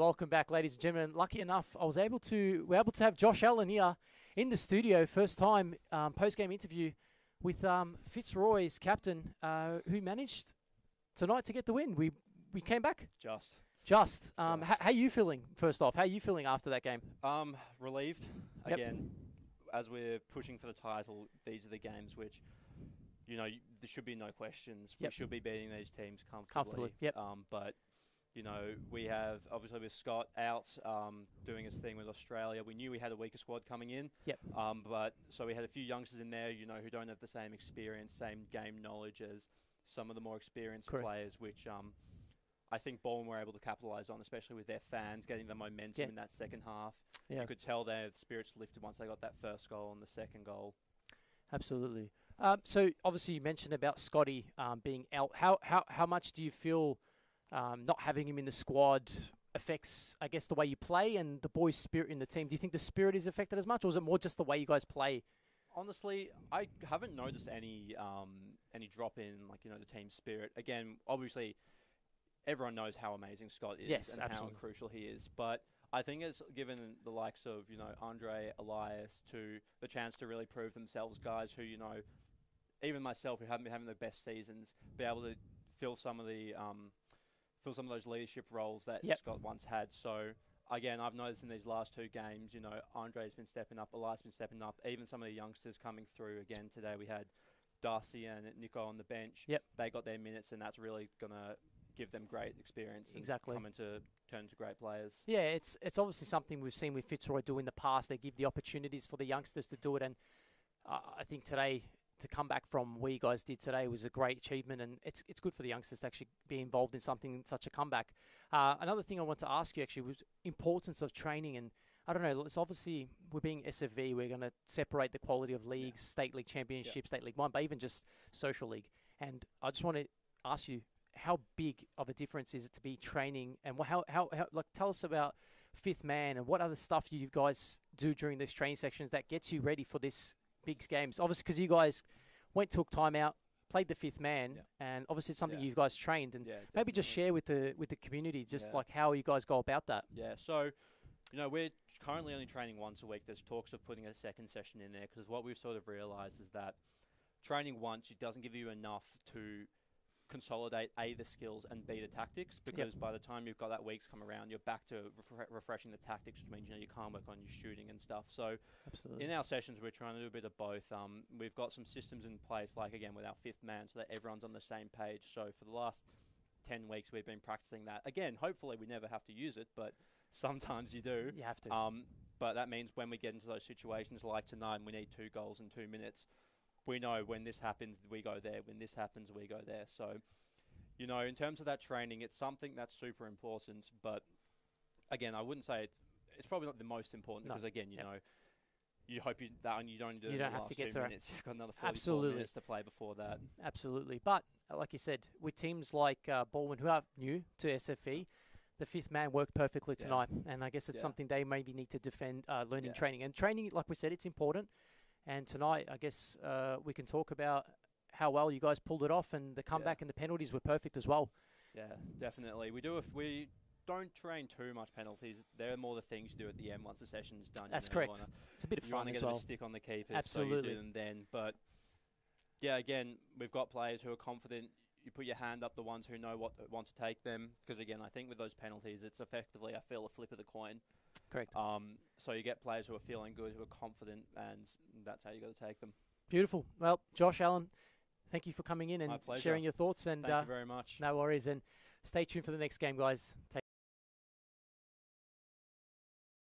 welcome back, ladies and gentlemen. Lucky enough, we're able to have Josh Allen here in the studio. First time post-game interview with Fitzroy's captain, who managed tonight to get the win. We came back. Just. How are you feeling? First off, how are you feeling after that game? Relieved. Yep. Again, as we're pushing for the title, these are the games which, there should be no questions. Yep. We should be beating these teams comfortably. Yep. But we have, obviously with Scott out doing his thing with Australia, we knew we had a weaker squad coming in. Yep. So we had a few youngsters in there, who don't have the same experience, same game knowledge as some of the more experienced Correct. players, which I think Balwyn were able to capitalise on, especially with their fans, getting the momentum in that second half. Yeah. You could tell their spirits lifted once they got that first goal and the second goal. Absolutely. So obviously you mentioned about Scotty being out. How much do you feel not having him in the squad affects, I guess, the way you play and the boys' spirit in the team? Do you think the spirit is affected as much, or is it more just the way you guys play? Honestly, I haven't noticed any drop in the team spirit. Again, obviously, everyone knows how amazing Scott is and absolutely. how crucial he is. But I think it's given the likes of Andre, Elias to the chance to really prove themselves. Guys who even myself who haven't been having the best seasons, be able to fill some of those leadership roles that Scott once had. So again, I've noticed in these last two games, Andre's been stepping up, Elias been stepping up, even some of the youngsters coming through. Again, today we had Darcy and Nico on the bench. Yep. They got their minutes, and that's really going to give them great experience and turn into great players. Yeah, it's obviously something we've seen with Fitzroy do in the past. They give the opportunities for the youngsters to do it, and I think today, to come back from where you guys did today was a great achievement, and it's good for the youngsters to actually be involved in something such a comeback. Another thing I want to ask you actually was importance of training, and I don't know, it's obviously we're being SFV, we're going to separate the quality of leagues, State League Championship, State League 1, but even just Social League. And I just want to ask you, how big of a difference is it to be training, and how tell us about Fifth Man and what other stuff you guys do during these training sections that gets you ready for this big games? Obviously, because you guys took time out, played the Fifth Man, and obviously it's something you guys trained. And maybe just share with the community like how you guys go about that. Yeah, so we're currently only training once a week. There's talks of putting a second session in there, because what we've sort of realised is that training once, it doesn't give you enough to consolidate A, the skills, and B, the tactics, because by the time you've got that week's come around, you're back to refreshing the tactics, which means you can't work on your shooting and stuff. So in our sessions, we're trying to do a bit of both. We've got some systems in place, like again with our Fifth Man, so that everyone's on the same page. So for the last 10 weeks, we've been practicing that. Again, hopefully we never have to use it, but sometimes you do. You have to. But that means when we get into those situations like tonight, and we need 2 goals in 2 minutes, we know when this happens, we go there. When this happens, we go there. So, in terms of that training, it's something that's super important. But again, I wouldn't say it's probably not the most important, because again, you hope you don't do it in the last 2 minutes. You've got another 44 minutes to play before that. Absolutely. But like you said, with teams like Balwyn, who are new to SFV, the Fifth Man worked perfectly tonight. And I guess it's something they maybe need to defend, learning training. And training, like we said, it's important. And tonight, I guess we can talk about how well you guys pulled it off, and the comeback and the penalties were perfect as well. Yeah, definitely. We don't train too much penalties. They're more the things you do at the end once the session's done. That's correct. It's a bit of fun as well. You want to get a stick on the keepers, Absolutely. so you do them then. But yeah, again, we've got players who are confident. You put your hand up, the ones who know what want to take them, because again, I think with those penalties, it's effectively, I feel, a flip of the coin. Correct. So you get players who are feeling good, who are confident, and that's how you got to take them. Beautiful. Well, Josh Allen, thank you for coming in and sharing your thoughts. And thank you very much. No worries. And stay tuned for the next game, guys.